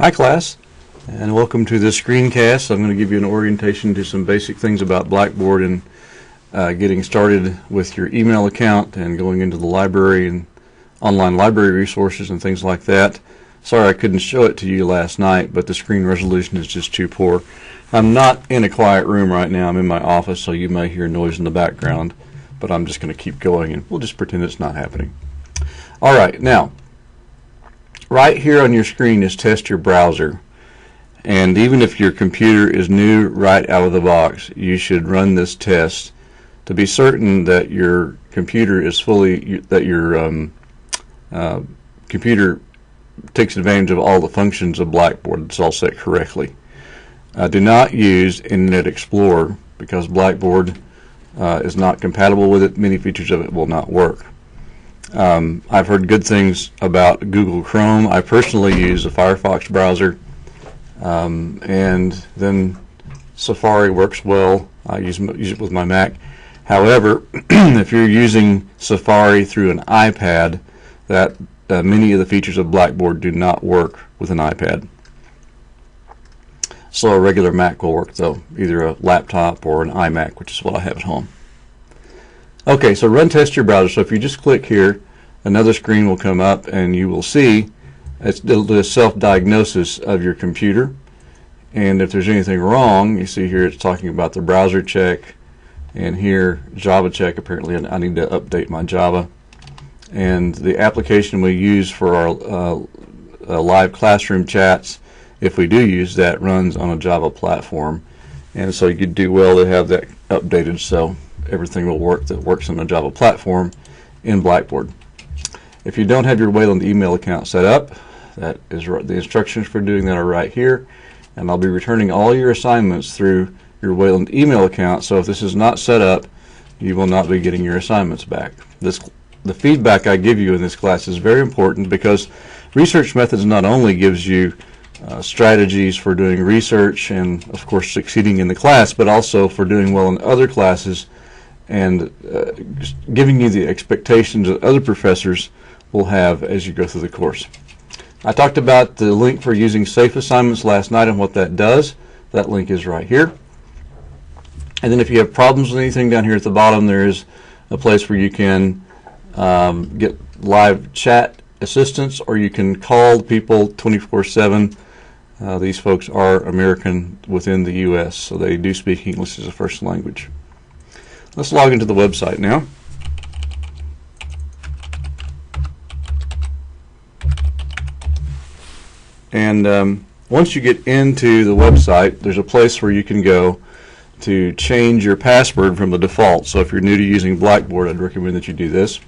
Hi class, and welcome to this screencast. I'm going to give you an orientation to some basic things about Blackboard and getting started with your email account and going into the library and online library resources and things like that. Sorry I couldn't show it to you last night, but the screen resolution is just too poor. I'm not in a quiet room right now. I'm in my office, so you may hear noise in the background, but I'm just going to keep going and we'll just pretend it's not happening. All right, now right here on your screen is test your browser, and even if your computer is new right out of the box, you should run this test to be certain that your computer is computer takes advantage of all the functions of Blackboard. It's all set correctly. Do not use Internet Explorer because Blackboard is not compatible with it. Many features of it will not work. I've heard good things about Google Chrome. I personally use a Firefox browser, and then Safari works well. I use it with my Mac. However, if you're using Safari through an iPad, many of the features of Blackboard do not work with an iPad. So a regular Mac will work though, either a laptop or an iMac, which is what I have at home. Okay, so run test your browser. So if you just click here, another screen will come up and you will see it's the self-diagnosis of your computer. And if there's anything wrong, you see here it's talking about the browser check, and here Java check. Apparently I need to update my Java. And the application we use for our live classroom chats, if we do use that, runs on a Java platform. And so you do well to have that updated so everything will work that works on a Java platform in Blackboard. If you don't have your Wayland email account set up, that is the instructions for doing that are right here, and I'll be returning all your assignments through your Wayland email account. So if this is not set up, you will not be getting your assignments back. The feedback I give you in this class is very important because Research Methods not only gives you strategies for doing research and of course succeeding in the class, but also for doing well in other classes and giving you the expectations that other professors will have as you go through the course. I talked about the link for using safe assignments last night and what that does. That link is right here. And then if you have problems with anything, down here at the bottom there is a place where you can get live chat assistance, or you can call people 24/7. These folks are American within the U.S., so they do speak English as a first language. Let's log into the website now. And once you get into the website, there's a place where you can go to change your password from the default. So if you're new to using Blackboard, I'd recommend that you do this.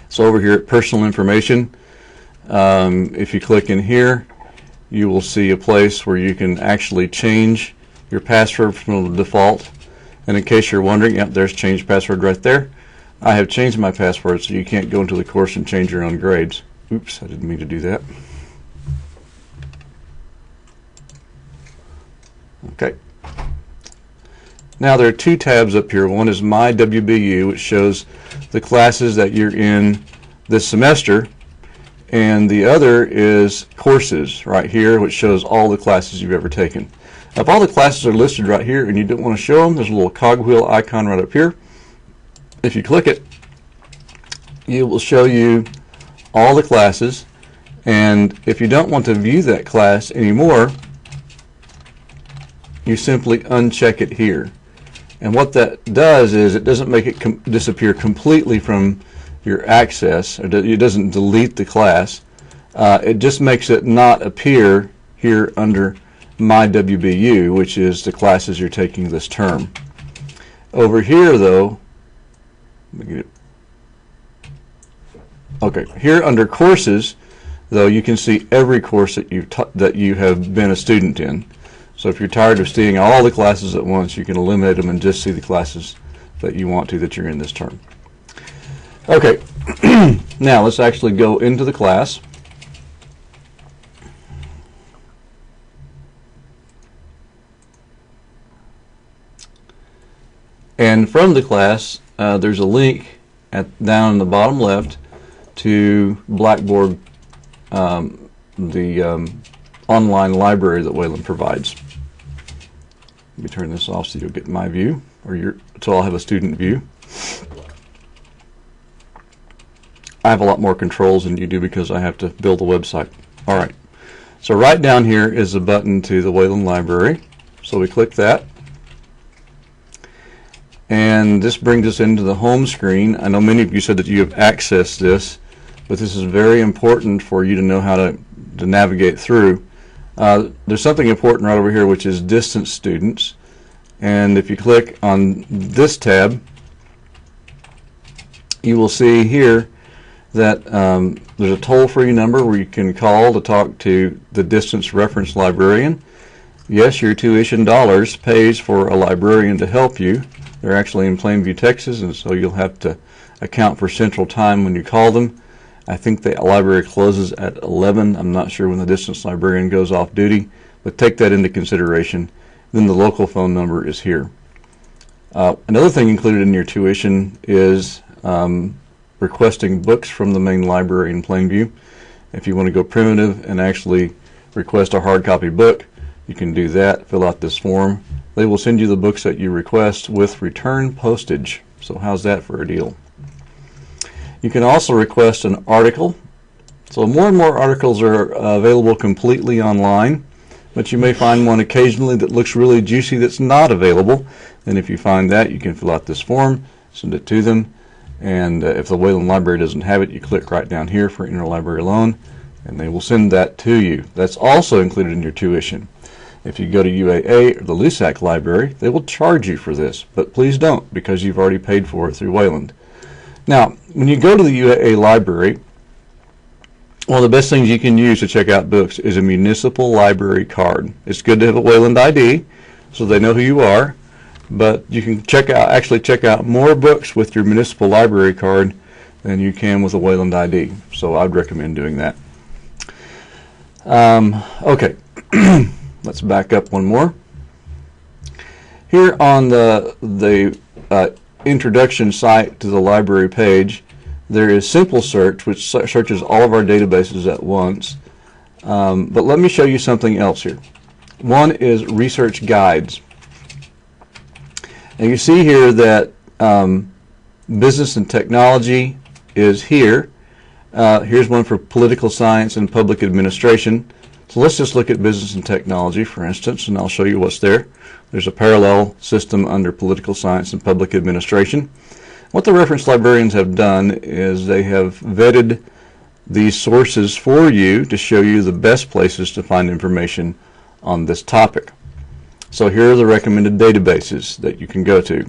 So over here at Personal Information, if you click in here, you will see a place where you can actually change your password from the default. And in case you're wondering, yep, there's change password right there. I have changed my password so you can't go into the course and change your own grades. Oops, I didn't mean to do that. Okay. Now there are two tabs up here. One is My WBU, which shows the classes that you're in this semester, and the other is Courses right here, which shows all the classes you've ever taken. If all the classes are listed right here and you don't want to show them, there's a little cogwheel icon right up here. If you click it, it will show you all the classes, and if you don't want to view that class anymore, you simply uncheck it here. And what that does is it doesn't make it disappear completely from your access, or it doesn't delete the class. It just makes it not appear here under My WBU, which is the classes you're taking this term. Over here though, okay, here under Courses though, you can see every course that you have been a student in. So if you're tired of seeing all the classes at once, you can eliminate them and just see the classes that you want to that you're in this term. Okay, now let's actually go into the class. And from the class, there's a link down in the bottom left to Blackboard the online library that Wayland provides. Let me turn this off so you'll get my view, so I'll have a student view. I have a lot more controls than you do because I have to build a website. All right, so right down here is a button to the Wayland Library. So we click that, and this brings us into the home screen. I know many of you said that you have accessed this, but this is very important for you to know how to navigate through. There's something important right over here, which is distance students. And if you click on this tab, you will see here that there's a toll-free number where you can call to talk to the distance reference librarian. Yes, your tuition dollars pays for a librarian to help you. They're actually in Plainview, Texas, and so you'll have to account for central time when you call them. I think the library closes at 11. I'm not sure when the distance librarian goes off duty, but take that into consideration. Then the local phone number is here. Another thing included in your tuition is requesting books from the main library in Plainview. If you want to go primitive and actually request a hard copy book, you can do that. Fill out this form. They will send you the books that you request with return postage. So how's that for a deal? You can also request an article. So more and more articles are available completely online, but you may find one occasionally that looks really juicy that's not available. And if you find that, you can fill out this form, send it to them, and if the Wayland Library doesn't have it, you click right down here for interlibrary loan, and they will send that to you. That's also included in your tuition. If you go to UAA or the LUSAC library, they will charge you for this, but please don't, because you've already paid for it through Wayland. Now, when you go to the UAA library, one of the best things you can use to check out books is a municipal library card. It's good to have a Wayland ID so they know who you are, but you can actually check out more books with your municipal library card than you can with a Wayland ID. So I'd recommend doing that. Okay, let's back up one more. Here on the introduction site to the library page, there is Simple Search, which searches all of our databases at once. But let me show you something else here. One is Research Guides. And you see here that Business and Technology is here. Here's one for Political Science and Public Administration. So let's just look at Business and Technology, for instance, and I'll show you what's there. There's a parallel system under Political Science and Public Administration. What the reference librarians have done is they have vetted these sources for you to show you the best places to find information on this topic. So here are the recommended databases that you can go to.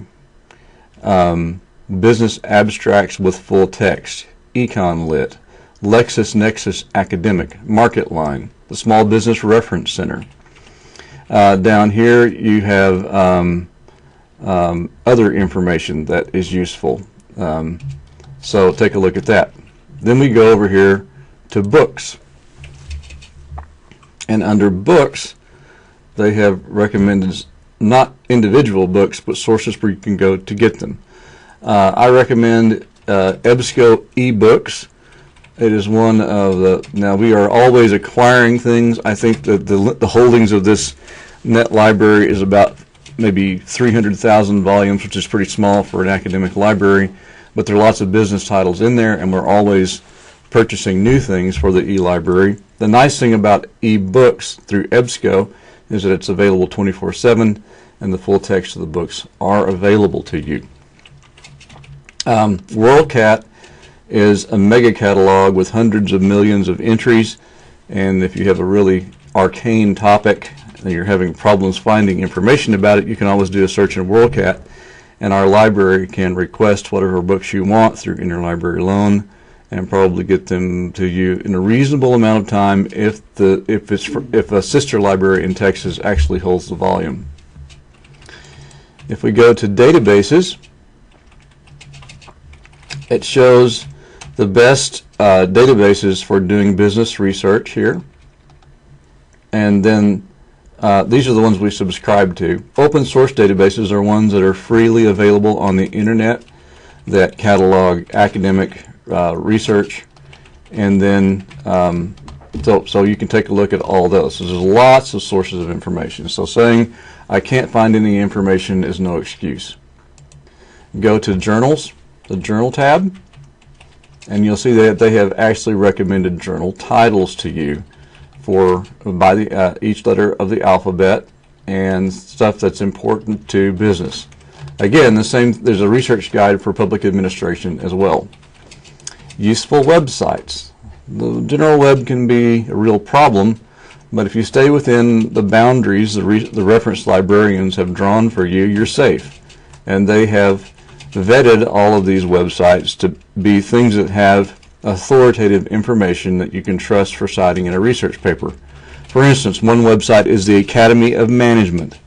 Business Abstracts with Full Text, EconLit, LexisNexis Academic, MarketLine, the Small Business Reference Center. Down here you have other information that is useful. So take a look at that. Then we go over here to books. And under books, they have recommended not individual books, but sources where you can go to get them. I recommend EBSCO eBooks. It is one of the, now we are always acquiring things. I think that the holdings of this net library is about maybe 300,000 volumes, which is pretty small for an academic library, but there are lots of business titles in there, and we're always purchasing new things for the e-library. The nice thing about ebooks through EBSCO is that it's available 24/7, and the full text of the books are available to you. WorldCat is a mega catalog with hundreds of millions of entries, and if you have a really arcane topic and you're having problems finding information about it, you can always do a search in WorldCat, and our library can request whatever books you want through interlibrary loan and probably get them to you in a reasonable amount of time if a sister library in Texas actually holds the volume. If we go to databases, it shows the best databases for doing business research here, and then these are the ones we subscribe to. Open source databases are ones that are freely available on the internet that catalog academic research, and then So you can take a look at all those. So there's lots of sources of information. So saying I can't find any information is no excuse. Go to journals, the journal tab, and you'll see that they have actually recommended journal titles to you by each letter of the alphabet and stuff that's important to business. Again, there's a research guide for public administration as well. Useful websites. The general web can be a real problem, but if you stay within the boundaries the reference librarians have drawn for you, you're safe. And they have vetted all of these websites to be things that have authoritative information that you can trust for citing in a research paper. For instance, one website is the Academy of Management.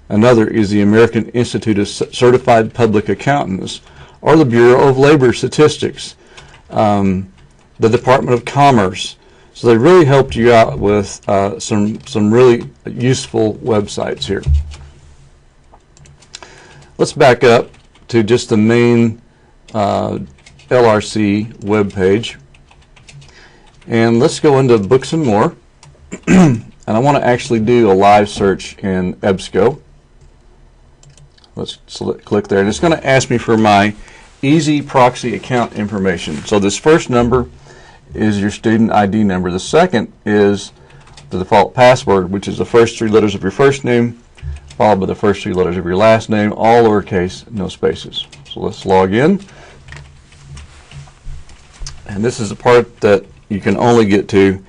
Another is the American Institute of Certified Public Accountants, or the Bureau of Labor Statistics, the Department of Commerce. So they really helped you out with some really useful websites here. Let's back up to just the main LRC webpage, and let's go into Books and More. And I want to actually do a live search in EBSCO. Let's click there, and it's going to ask me for my Easy Proxy account information. So this first number is your student ID number. The second is the default password, which is the first 3 letters of your first name, followed by the first 3 letters of your last name, all lowercase, no spaces. So let's log in. And this is the part that you can only get to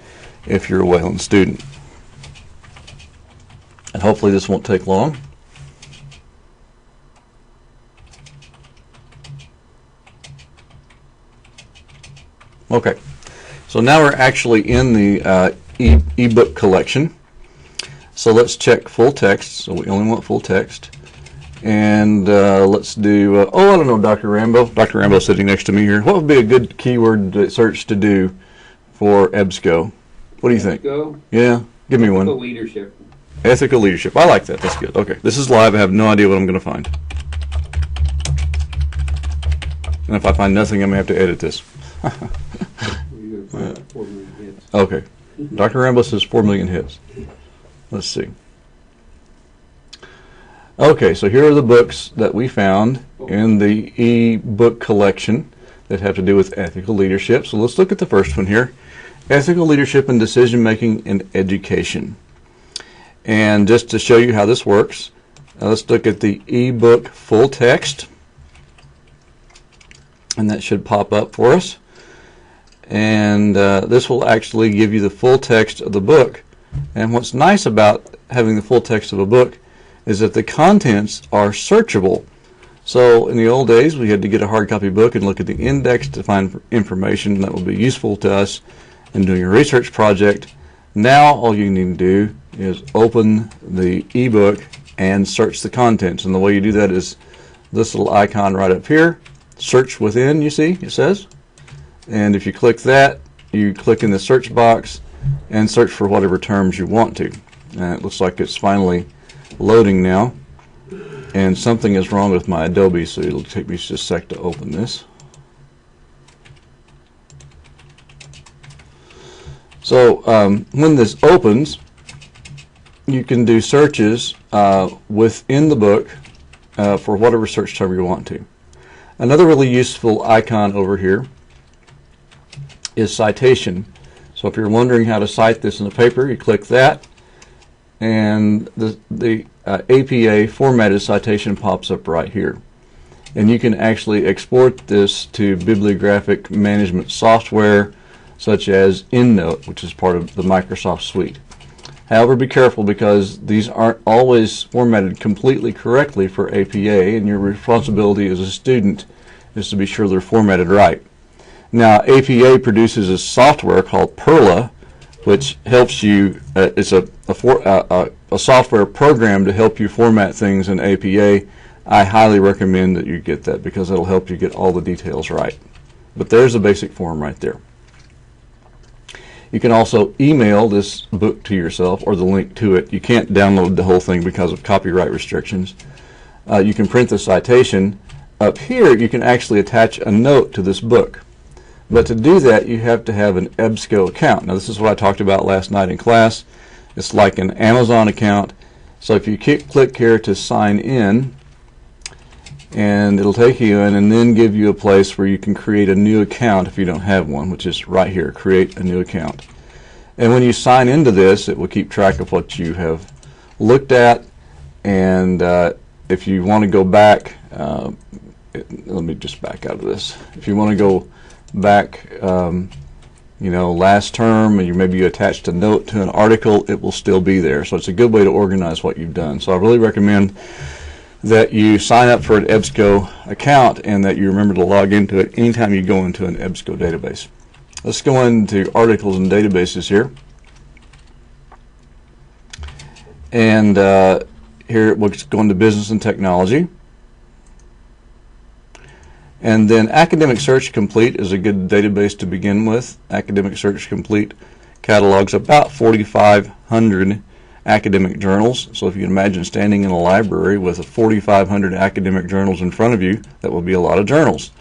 if you're a Wayland student. And hopefully this won't take long. Okay, so now we're actually in the ebook collection. So let's check full text. So we only want full text. And let's do, I don't know, Dr. Rambo. Dr. Rambo sitting next to me here. What would be a good keyword search to do for EBSCO? What do you think? EBSCO? Yeah, give me one. Ethical leadership. Ethical leadership. I like that. That's good. Okay, this is live. I have no idea what I'm going to find. And if I find nothing, I'm going to have to edit this. You're going to find 4 million hits. Okay. Dr. Rambo says 4 million hits. Let's see. Okay, so here are the books that we found in the e-book collection that have to do with ethical leadership. So let's look at the first one here. Ethical Leadership in Decision Making in Education. And just to show you how this works, let's look at the e-book full text. And that should pop up for us. And this will actually give you the full text of the book. And what's nice about having the full text of a book is that the contents are searchable. So in the old days, we had to get a hard copy book and look at the index to find information that would be useful to us in doing a research project. Now all you need to do is open the ebook and search the contents. And the way you do that is this little icon right up here. Search within, you see, it says. And if you click that, you click in the search box and search for whatever terms you want to. And it looks like it's finally loading now. And something is wrong with my Adobe, so it'll take me just a sec to open this. So when this opens, you can do searches within the book for whatever search term you want to. Another really useful icon over here is citation. So if you're wondering how to cite this in the paper, you click that, and the APA formatted citation pops up right here. And you can actually export this to bibliographic management software such as EndNote, which is part of the Microsoft suite. However, be careful because these aren't always formatted completely correctly for APA, and your responsibility as a student is to be sure they're formatted right. Now, APA produces a software called Perla, which helps you, it's a software program to help you format things in APA. I highly recommend that you get that because it'll help you get all the details right. But there's a basic form right there. You can also email this book to yourself or the link to it. You can't download the whole thing because of copyright restrictions. You can print the citation. Up here, you can actually attach a note to this book. But to do that, you have to have an EBSCO account. Now, this is what I talked about last night in class. It's like an Amazon account. So if you click here to sign in, and it'll take you in and then give you a place where you can create a new account if you don't have one, which is right here, create a new account. And when you sign into this, it will keep track of what you have looked at, and if you want to go back, let me just back out of this. If you want to go back, last term, and maybe you attached a note to an article, it will still be there. So it's a good way to organize what you've done. So I really recommend that you sign up for an EBSCO account and that you remember to log into it anytime you go into an EBSCO database. Let's go into articles and databases here. And here we'll go into business and technology. And then Academic Search Complete is a good database to begin with. Academic Search Complete catalogs about 4,500 academic journals. So if you can imagine standing in a library with 4,500 academic journals in front of you, that will be a lot of journals.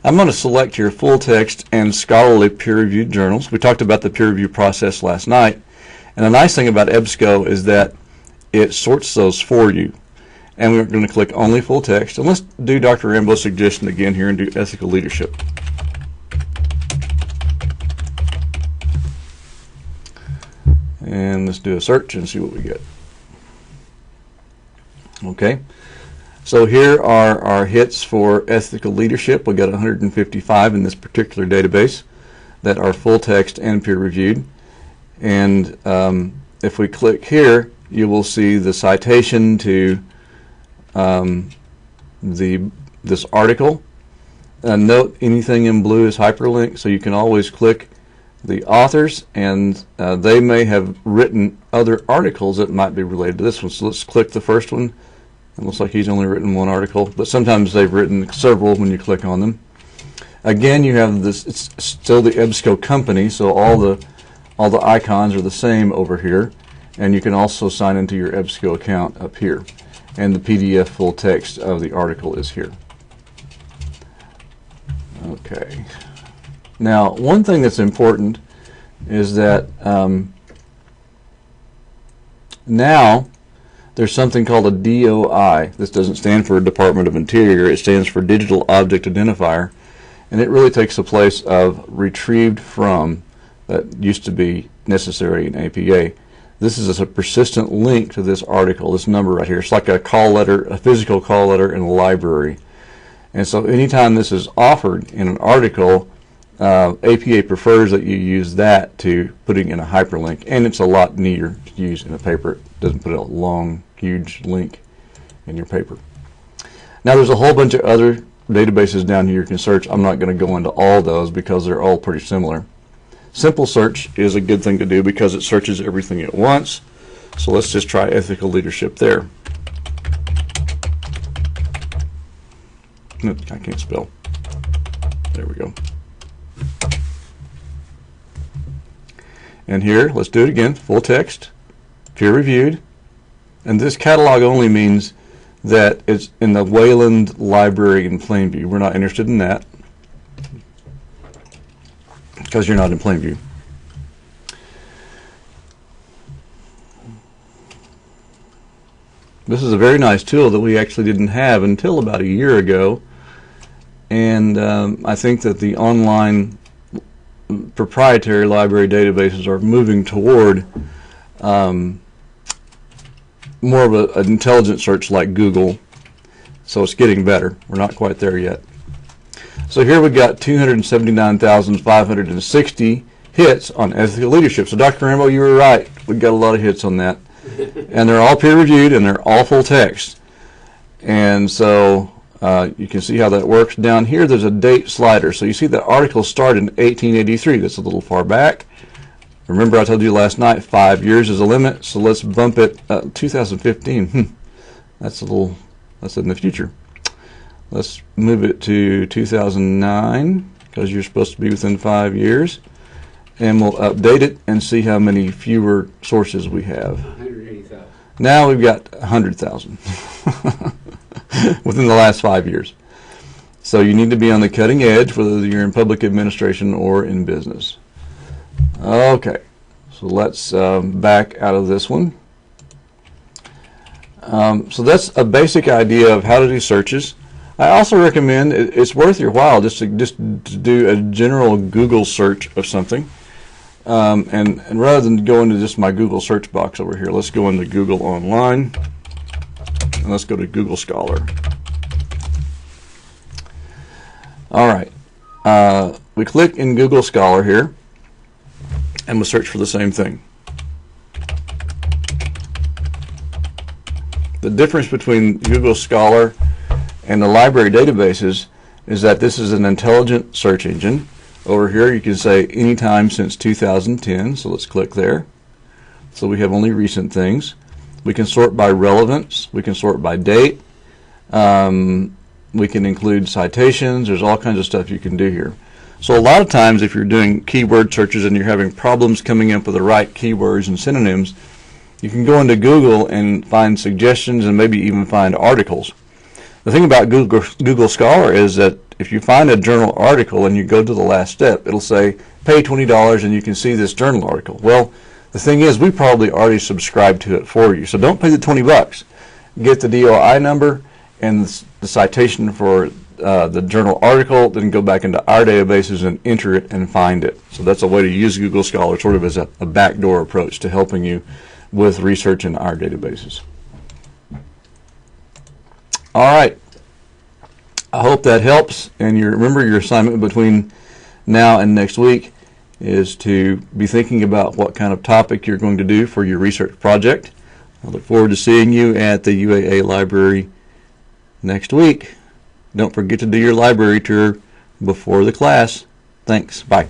I'm going to select here full text and scholarly peer-reviewed journals. We talked about the peer review process last night. And the nice thing about EBSCO is that it sorts those for you. And we're going to click only full text. And let's do Dr. Rambo's suggestion again here and do ethical leadership. And let's do a search and see what we get. Okay. So here are our hits for ethical leadership. We got 155 in this particular database that are full text and peer reviewed. And if we click here, you will see the citation to this article. Note anything in blue is hyperlinked, so you can always click the authors, and they may have written other articles that might be related to this one. So let's click the first one. It looks like he's only written one article, but sometimes they've written several when you click on them. Again, you have this, it's still the EBSCO company, so all the icons are the same over here, and you can also sign into your EBSCO account up here. And the PDF full text of the article is here. Okay. Now, one thing that's important is that now there's something called a DOI. This doesn't stand for Department of Interior. It stands for Digital Object Identifier. And it really takes the place of retrieved from that used to be necessary in APA. This is a persistent link to this article, this number right here. It's like a call letter, a physical call letter in a library. And so anytime this is offered in an article, APA prefers that you use that to putting in a hyperlink, and it's a lot neater to use in a paper. It doesn't put a long, huge link in your paper. Now there's a whole bunch of other databases down here you can search. I'm not going to go into all those because they're all pretty similar. Simple search is a good thing to do because it searches everything at once. So let's just try ethical leadership there. I can't spell. There we go. And here, let's do it again, full text, peer reviewed. And this catalog only means that it's in the Wayland Library in Plainview. We're not interested in that because you're not in Plainview. This is a very nice tool that we actually didn't have until about a year ago. And I think that the online proprietary library databases are moving toward more of an intelligent search like Google. So it's getting better. We're not quite there yet. So here we've got 279,560 hits on ethical leadership. So Dr. Rambo, you were right. We've got a lot of hits on that. And they're all peer-reviewed, and they're all full text. And so you can see how that works. Down here, there's a date slider. So you see the article started in 1883. That's a little far back. Remember I told you last night 5 years is a limit. So let's bump it 2015. That's in the future. Let's move it to 2009 because you're supposed to be within 5 years. And we'll update it and see how many fewer sources we have. 180,000. Now we've got 100,000 within the last 5 years. So you need to be on the cutting edge, whether you're in public administration or in business. Okay, so let's back out of this one. So that's a basic idea of how to do searches. I also recommend it's worth your while just to do a general Google search of something. And rather than go into just my Google search box over here, let's go into Google Online, and let's go to Google Scholar. All right, we click in Google Scholar here, and we'll search for the same thing. The difference between Google Scholar and the library databases is that this is an intelligent search engine. Over here you can say anytime since 2010, so let's click there. So we have only recent things. We can sort by relevance, we can sort by date, we can include citations. There's all kinds of stuff you can do here. So a lot of times if you're doing keyword searches and you're having problems coming up with the right keywords and synonyms, you can go into Google and find suggestions and maybe even find articles. The thing about Google Scholar is that if you find a journal article and you go to the last step, it'll say pay $20 and you can see this journal article. Well, the thing is, we probably already subscribed to it for you, so don't pay the $20. Get the DOI number and the citation for the journal article, then go back into our databases and enter it and find it. So that's a way to use Google Scholar sort of as a backdoor approach to helping you with research in our databases. All right. I hope that helps, and remember your assignment between now and next week is to be thinking about what kind of topic you're going to do for your research project. I look forward to seeing you at the UAA library next week. Don't forget to do your library tour before the class. Thanks. Bye.